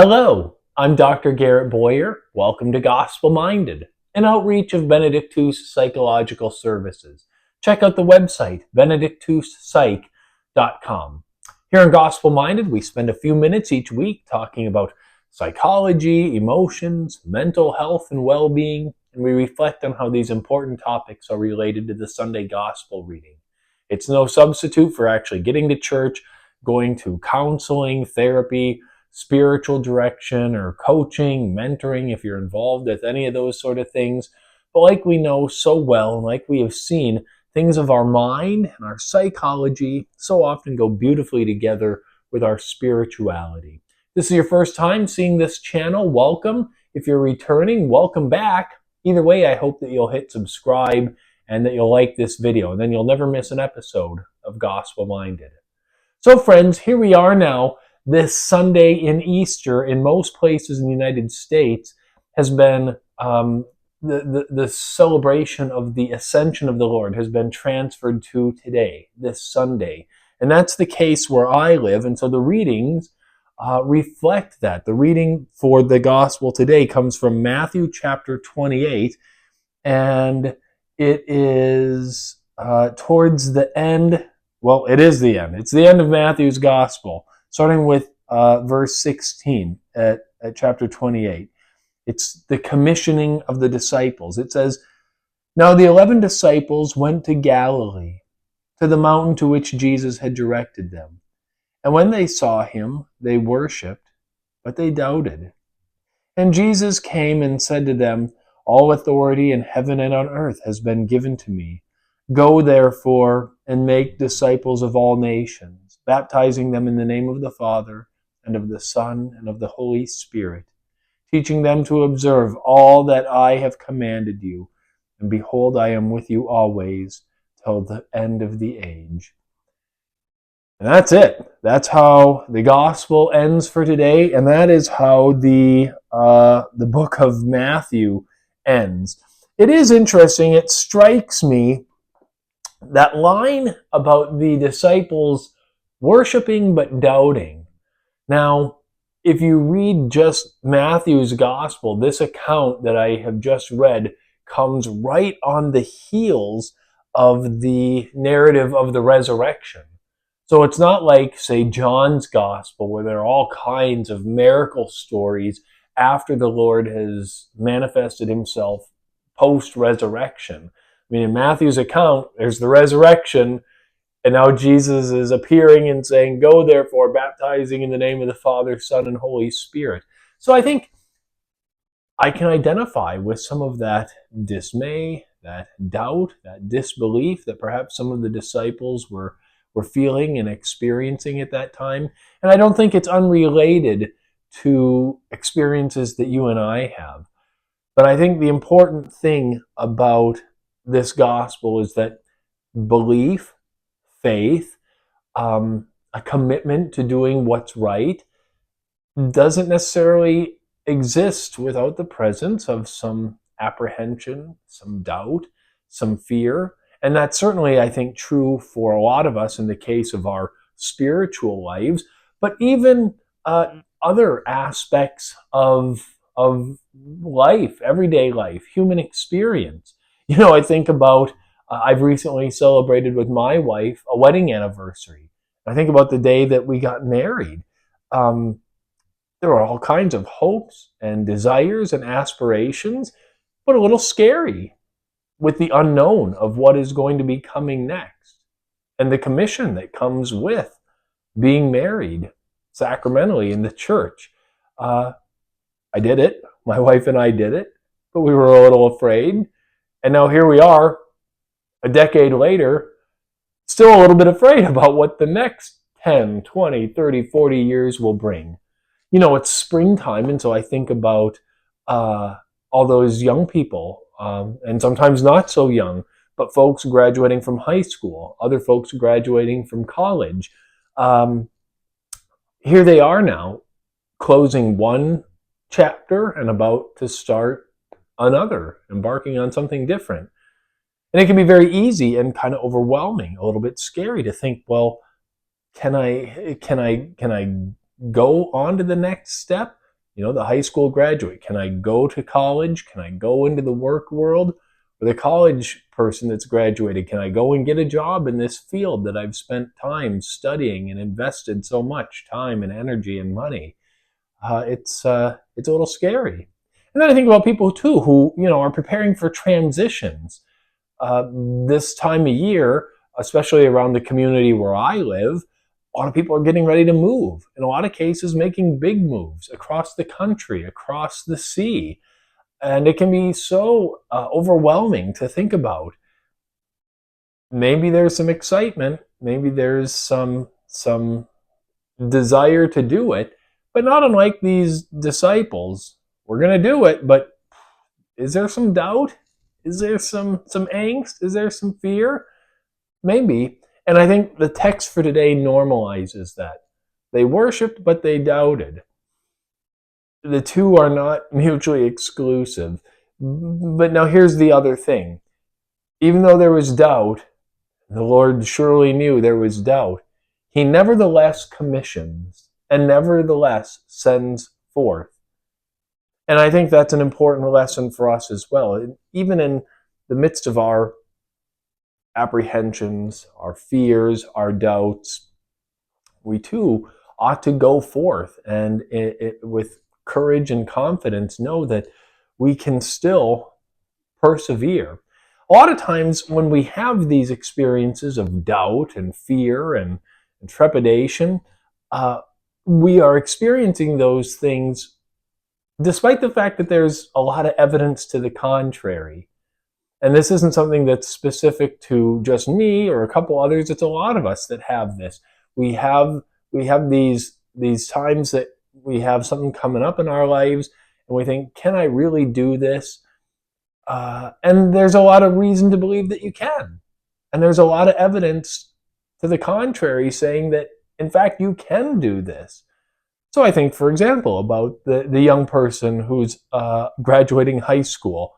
Hello, I'm Dr. Garrett Boyer. Welcome to Gospel Minded, an outreach of Benedictus Psychological Services. Check out the website, benedictuspsych.com. Here in Gospel Minded, we spend a few minutes each week talking about psychology, emotions, mental health, and well-being, and we reflect on how these important topics are related to the Sunday Gospel reading. It's no substitute for actually getting to church, going to counseling, therapy, spiritual direction, or coaching, mentoring, if you're involved with any of those sort of things. But like we know so well, and like we have seen, things of our mind and our psychology so often go beautifully together with our spirituality. This is your first time seeing this channel, welcome. If you're returning, welcome back. Either way, I hope that you'll hit subscribe and that you'll like this video, and then you'll never miss an episode of Gospel Minded. So friends, here we are now. This Sunday in Easter, in most places in the United States, has been the celebration of the Ascension of the Lord has been transferred to today, this Sunday. And that's the case where I live. And so the readings reflect that. The reading for the gospel today comes from Matthew chapter 28, and it is towards the end. Well, it is the end. It's the end of Matthew's gospel, starting with verse 16 at chapter 28. It's the commissioning of the disciples. It says, "Now the 11 disciples went to Galilee, to the mountain to which Jesus had directed them. And when they saw him, they worshipped, but they doubted. And Jesus came and said to them, 'All authority in heaven and on earth has been given to me. Go therefore and make disciples of all nations, baptizing them in the name of the Father and of the Son and of the Holy Spirit, teaching them to observe all that I have commanded you. And behold, I am with you always till the end of the age.'" And that's it. That's how the gospel ends for today, and that is how the book of Matthew ends. It is interesting. It strikes me that line about the disciples worshiping but doubting. Now, if you read just Matthew's gospel, this account that I have just read comes right on the heels of the narrative of the resurrection. So it's not like, say, John's gospel, where there are all kinds of miracle stories after the Lord has manifested himself post-resurrection. I mean, in Matthew's account, there's the resurrection, and now Jesus is appearing and saying, "Go therefore, baptizing in the name of the Father, Son, and Holy Spirit." So I think I can identify with some of that dismay, that doubt, that disbelief that perhaps some of the disciples were feeling and experiencing at that time. And I don't think it's unrelated to experiences that you and I have. But I think the important thing about this gospel is that belief, faith, a commitment to doing what's right doesn't necessarily exist without the presence of some apprehension, some doubt, some fear. And that's certainly, I think, true for a lot of us in the case of our spiritual lives, but even other aspects of life, everyday life, human experience. You know, I think about, I've recently celebrated with my wife a wedding anniversary. I think about the day that we got married. There were all kinds of hopes and desires and aspirations, but a little scary with the unknown of what is going to be coming next and the commission that comes with being married sacramentally in the church. I did it. My wife and I did it, but we were a little afraid. And now here we are, a decade later, still a little bit afraid about what the next 10, 20, 30, 40 years will bring. You know, it's springtime, and so I think about all those young people, and sometimes not so young, but folks graduating from high school, other folks graduating from college. Here they are now, closing one chapter and about to start another, embarking on something different. And it can be very easy and kind of overwhelming, a little bit scary to think, well, can I go on to the next step? The high school graduate. Can I go to college? Can I go into the work world? Or the college person that's graduated, can I go and get a job in this field that I've spent time studying and invested so much time and energy and money? It's a little scary. And then I think about people too who are preparing for transitions. Uh, this time of year, especially around the community where I live, a lot of people are getting ready to move. In a lot of cases, making big moves across the country, across the sea, and it can be so overwhelming to think about. Maybe there's some excitement, maybe there's some desire to do it, but not unlike these disciples. We're going to do it, but is there some doubt? Is there some angst? Is there some fear? Maybe. And I think the text for today normalizes that. They worshiped, but they doubted. The two are not mutually exclusive. But now here's the other thing. Even though there was doubt, the Lord surely knew there was doubt, He nevertheless commissions and nevertheless sends forth. And I think that's an important lesson for us as well. Even in the midst of our apprehensions, our fears, our doubts, we too ought to go forth and with courage and confidence know that we can still persevere. A lot of times when we have these experiences of doubt and fear and trepidation, we are experiencing those things despite the fact that there's a lot of evidence to the contrary. And this isn't something that's specific to just me or a couple others. It's a lot of us that have this. We have these times that we have something coming up in our lives and we think, can I really do this? And there's a lot of reason to believe that you can. And there's a lot of evidence to the contrary saying that, in fact, you can do this. So I think, for example, about the young person who's graduating high school.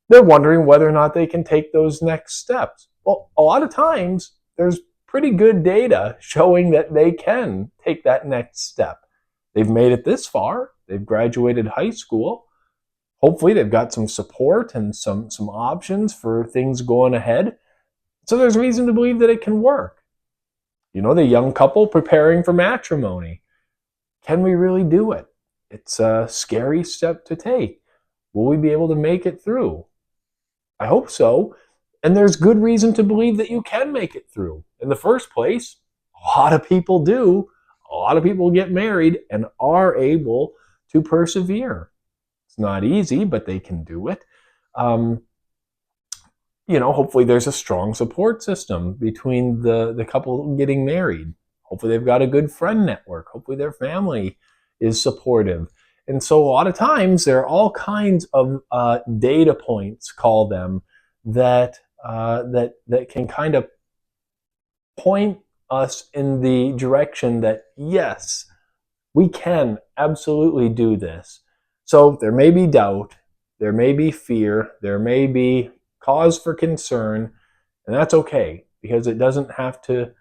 They're wondering whether or not they can take those next steps. Well, a lot of times, there's pretty good data showing that they can take that next step. They've made it this far. They've graduated high school. Hopefully, they've got some support and some options for things going ahead. So there's reason to believe that it can work. The young couple preparing for matrimony. Can we really do it? It's a scary step to take. Will we be able to make it through? I hope so. And there's good reason to believe that you can make it through. In the first place, a lot of people do. A lot of people get married and are able to persevere. It's not easy, but they can do it. Hopefully there's a strong support system between the couple getting married. Hopefully they've got a good friend network. Hopefully their family is supportive. And so a lot of times there are all kinds of data points, call them, that can kind of point us in the direction that, yes, we can absolutely do this. So there may be doubt, there may be fear, there may be cause for concern, and that's okay because it doesn't have to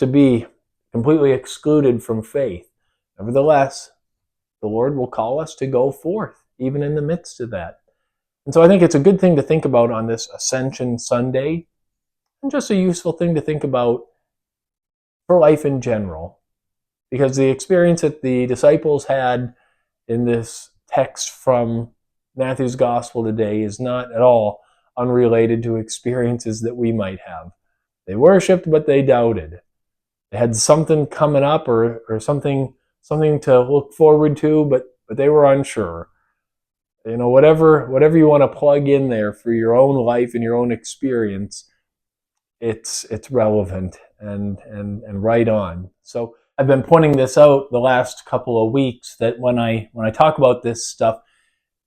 be completely excluded from faith. Nevertheless, the Lord will call us to go forth, even in the midst of that. And so I think it's a good thing to think about on this Ascension Sunday, and just a useful thing to think about for life in general. Because the experience that the disciples had in this text from Matthew's Gospel today is not at all unrelated to experiences that we might have. They worshipped, but they doubted. They had something coming up or something to look forward to, but they were unsure. Whatever you want to plug in there for your own life and your own experience, it's relevant and right on. So I've been pointing this out the last couple of weeks that when I talk about this stuff,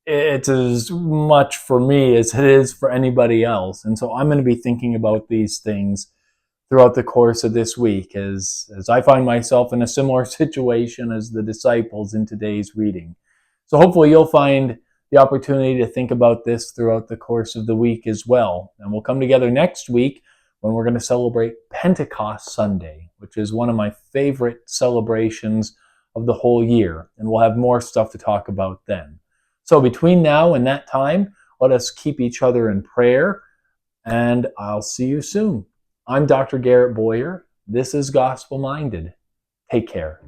it's as much for me as it is for anybody else. And so I'm going to be thinking about these things throughout the course of this week as I find myself in a similar situation as the disciples in today's reading. So hopefully you'll find the opportunity to think about this throughout the course of the week as well. And we'll come together next week when we're going to celebrate Pentecost Sunday, which is one of my favorite celebrations of the whole year, and we'll have more stuff to talk about then. So between now and that time, let us keep each other in prayer, and I'll see you soon. I'm Dr. Garrett Boyer. This is Gospel Minded. Take care.